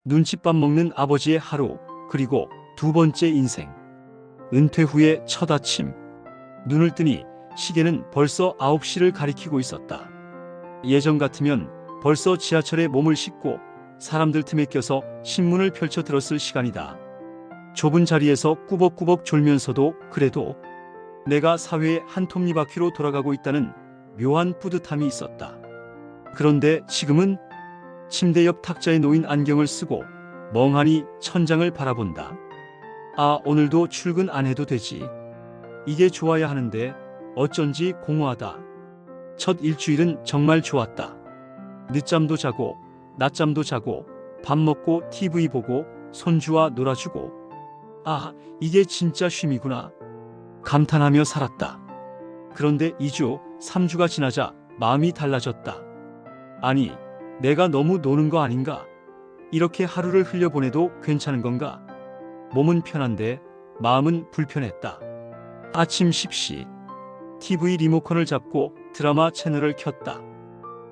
눈칫밥 먹는 아버지의 하루, 그리고 두 번째 인생. 은퇴 후의 첫 아침. 눈을 뜨니 시계는 벌써 9시를 가리키고 있었다. 예전 같으면 벌써 지하철에 몸을 싣고 사람들 틈에 껴서 신문을 펼쳐 들었을 시간이다. 좁은 자리에서 꾸벅꾸벅 졸면서도 그래도 내가 사회의 한 톱니바퀴로 돌아가고 있다는 묘한 뿌듯함이 있었다. 그런데 지금은 침대 옆 탁자에 놓인 안경을 쓰고 멍하니 천장을 바라본다. 아, 오늘도 출근 안 해도 되지. 이게 좋아야 하는데 어쩐지 공허하다. 첫 일주일은 정말 좋았다. 늦잠도 자고 낮잠도 자고 밥 먹고 TV 보고 손주와 놀아주고, 아, 이게 진짜 쉼이구나 감탄하며 살았다. 그런데 2주, 3주가 지나자 마음이 달라졌다. 아니, 내가 너무 노는 거 아닌가? 이렇게 하루를 흘려보내도 괜찮은 건가? 몸은 편한데 마음은 불편했다. 아침 10시. TV 리모컨을 잡고 드라마 채널을 켰다.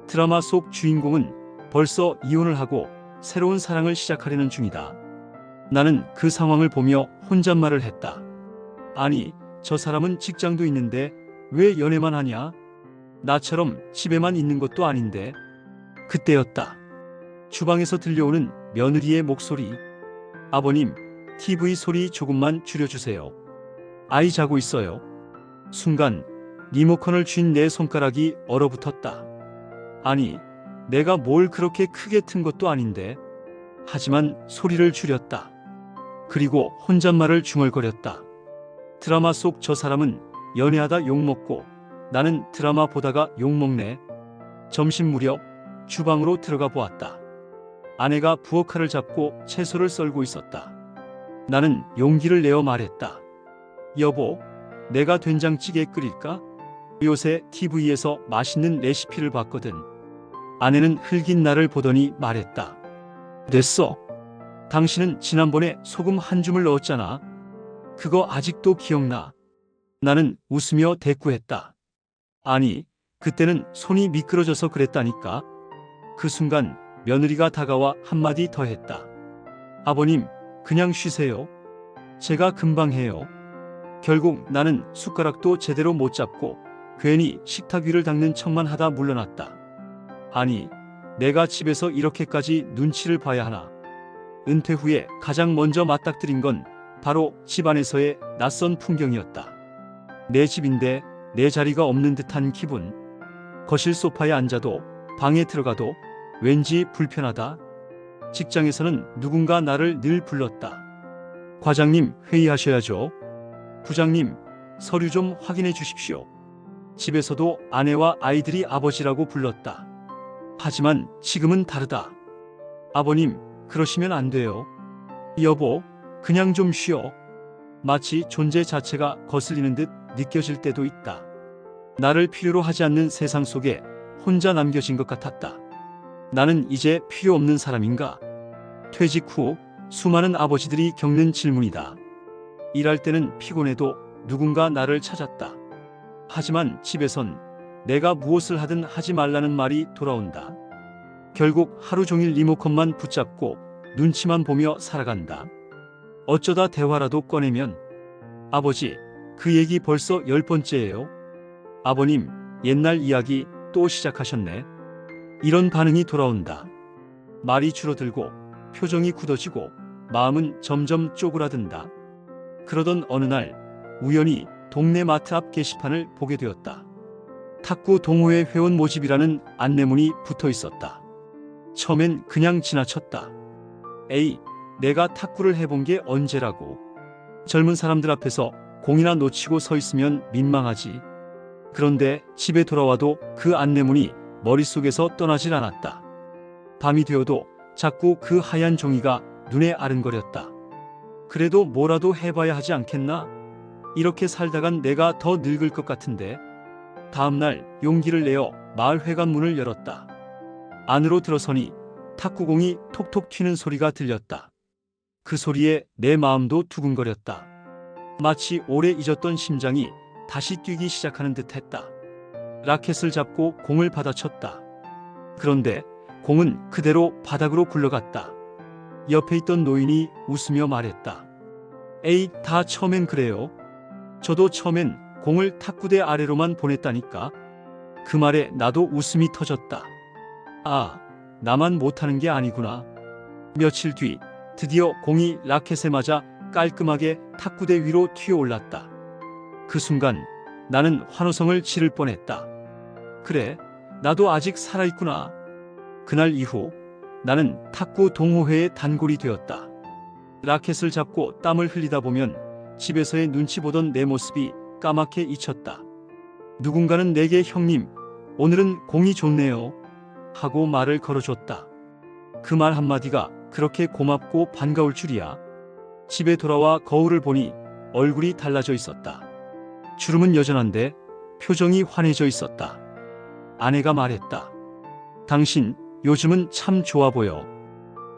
드라마 속 주인공은 벌써 이혼을 하고 새로운 사랑을 시작하려는 중이다. 나는 그 상황을 보며 혼잣말을 했다. 아니, 저 사람은 직장도 있는데 왜 연애만 하냐? 나처럼 집에만 있는 것도 아닌데. 그때였다. 주방에서 들려오는 며느리의 목소리. 아버님, TV 소리 조금만 줄여주세요. 아이 자고 있어요. 순간 리모컨을 쥔 내 손가락이 얼어붙었다. 아니, 내가 뭘 그렇게 크게 튼 것도 아닌데. 하지만 소리를 줄였다. 그리고 혼잣말을 중얼거렸다. 드라마 속 저 사람은 연애하다 욕먹고 나는 드라마 보다가 욕먹네. 점심 무렵 주방으로 들어가 보았다. 아내가 부엌칼을 잡고 채소를 썰고 있었다. 나는 용기를 내어 말했다. 여보, 내가 된장찌개 끓일까? 요새 TV에서 맛있는 레시피를 봤거든. 아내는 흘긴 나를 보더니 말했다. 됐어. 당신은 지난번에 소금 한 줌을 넣었잖아. 그거 아직도 기억나. 나는 웃으며 대꾸했다. 아니, 그때는 손이 미끄러져서 그랬다니까. 그 순간 며느리가 다가와 한마디 더 했다. 아버님, 그냥 쉬세요. 제가 금방 해요. 결국 나는 숟가락도 제대로 못 잡고 괜히 식탁 위를 닦는 척만 하다 물러났다. 아니, 내가 집에서 이렇게까지 눈치를 봐야 하나. 은퇴 후에 가장 먼저 맞닥뜨린 건 바로 집안에서의 낯선 풍경이었다. 내 집인데 내 자리가 없는 듯한 기분. 거실 소파에 앉아도 방에 들어가도 왠지 불편하다. 직장에서는 누군가 나를 늘 불렀다. 과장님, 회의하셔야죠. 부장님, 서류 좀 확인해 주십시오. 집에서도 아내와 아이들이 아버지라고 불렀다. 하지만 지금은 다르다. 아버님, 그러시면 안 돼요. 여보, 그냥 좀 쉬어. 마치 존재 자체가 거슬리는 듯 느껴질 때도 있다. 나를 필요로 하지 않는 세상 속에 혼자 남겨진 것 같았다. 나는 이제 필요 없는 사람인가? 퇴직 후 수많은 아버지들이 겪는 질문이다. 일할 때는 피곤해도 누군가 나를 찾았다. 하지만 집에선 내가 무엇을 하든 하지 말라는 말이 돌아온다. 결국 하루 종일 리모컨만 붙잡고 눈치만 보며 살아간다. 어쩌다 대화라도 꺼내면 아버지, 그 얘기 벌써 10번째예요. 아버님, 옛날 이야기 또 시작하셨네. 이런 반응이 돌아온다. 말이 줄어들고 표정이 굳어지고 마음은 점점 쪼그라든다. 그러던 어느 날 우연히 동네 마트 앞 게시판을 보게 되었다. 탁구 동호회 회원 모집이라는 안내문이 붙어 있었다. 처음엔 그냥 지나쳤다. 에이, 내가 탁구를 해본 게 언제라고. 젊은 사람들 앞에서 공이나 놓치고 서 있으면 민망하지. 그런데 집에 돌아와도 그 안내문이 머릿속에서 떠나질 않았다. 밤이 되어도 자꾸 그 하얀 종이가 눈에 아른거렸다. 그래도 뭐라도 해봐야 하지 않겠나? 이렇게 살다간 내가 더 늙을 것 같은데. 다음날 용기를 내어 마을 회관문을 열었다. 안으로 들어서니 탁구공이 톡톡 튀는 소리가 들렸다. 그 소리에 내 마음도 두근거렸다. 마치 오래 잊었던 심장이 다시 뛰기 시작하는 듯했다. 라켓을 잡고 공을 받아쳤다. 그런데 공은 그대로 바닥으로 굴러갔다. 옆에 있던 노인이 웃으며 말했다. 에이, 다 처음엔 그래요. 저도 처음엔 공을 탁구대 아래로만 보냈다니까. 그 말에 나도 웃음이 터졌다. 아, 나만 못하는 게 아니구나. 며칠 뒤 드디어 공이 라켓에 맞아 깔끔하게 탁구대 위로 튀어올랐다. 그 순간 나는 환호성을 지를 뻔했다. 그래, 나도 아직 살아있구나. 그날 이후 나는 탁구 동호회의 단골이 되었다. 라켓을 잡고 땀을 흘리다 보면 집에서의 눈치 보던 내 모습이 까맣게 잊혔다. 누군가는 내게 형님, 오늘은 공이 좋네요. 하고 말을 걸어줬다. 그 말 한마디가 그렇게 고맙고 반가울 줄이야. 집에 돌아와 거울을 보니 얼굴이 달라져 있었다. 주름은 여전한데 표정이 환해져 있었다. 아내가 말했다. 당신 요즘은 참 좋아 보여.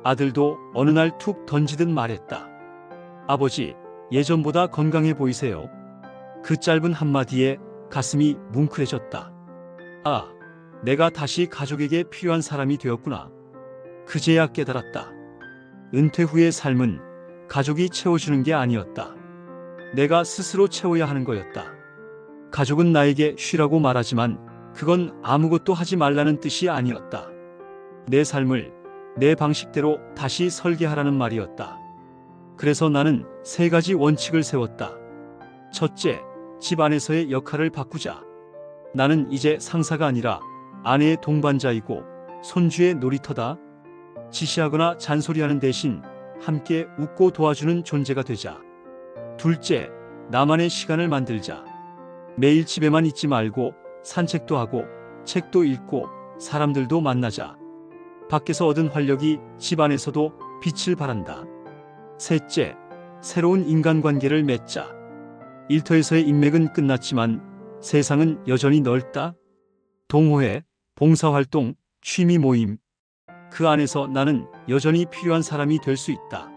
아들도 어느 날 툭 던지듯 말했다. 아버지, 예전보다 건강해 보이세요. 그 짧은 한마디에 가슴이 뭉클해졌다. 아, 내가 다시 가족에게 필요한 사람이 되었구나. 그제야 깨달았다. 은퇴 후의 삶은 가족이 채워주는 게 아니었다. 내가 스스로 채워야 하는 거였다. 가족은 나에게 쉬라고 말하지만 그건 아무것도 하지 말라는 뜻이 아니었다. 내 삶을 내 방식대로 다시 설계하라는 말이었다. 그래서 나는 3가지 원칙을 세웠다. 첫째, 집 안에서의 역할을 바꾸자. 나는 이제 상사가 아니라 아내의 동반자이고 손주의 놀이터다. 지시하거나 잔소리하는 대신 함께 웃고 도와주는 존재가 되자. 둘째, 나만의 시간을 만들자. 매일 집에만 있지 말고 산책도 하고 책도 읽고 사람들도 만나자. 밖에서 얻은 활력이 집 안에서도 빛을 발한다. 셋째, 새로운 인간관계를 맺자. 일터에서의 인맥은 끝났지만 세상은 여전히 넓다. 동호회, 봉사활동, 취미 모임. 그 안에서 나는 여전히 필요한 사람이 될 수 있다.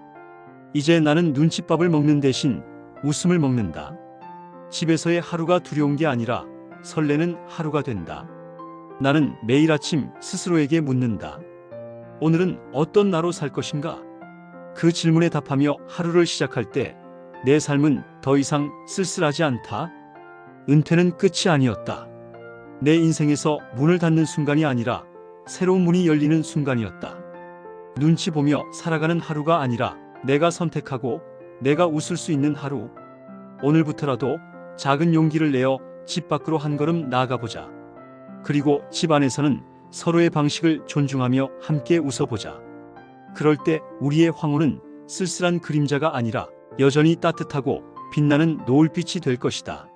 이제 나는 눈칫밥을 먹는 대신 웃음을 먹는다. 집에서의 하루가 두려운 게 아니라 설레는 하루가 된다. 나는 매일 아침 스스로에게 묻는다. 오늘은 어떤 나로 살 것인가? 그 질문에 답하며 하루를 시작할 때 내 삶은 더 이상 쓸쓸하지 않다. 은퇴는 끝이 아니었다. 내 인생에서 문을 닫는 순간이 아니라 새로운 문이 열리는 순간이었다. 눈치 보며 살아가는 하루가 아니라 내가 선택하고 내가 웃을 수 있는 하루. 오늘부터라도 작은 용기를 내어 집 밖으로 한 걸음 나아가보자. 그리고 집 안에서는 서로의 방식을 존중하며 함께 웃어보자. 그럴 때 우리의 황혼은 쓸쓸한 그림자가 아니라 여전히 따뜻하고 빛나는 노을빛이 될 것이다.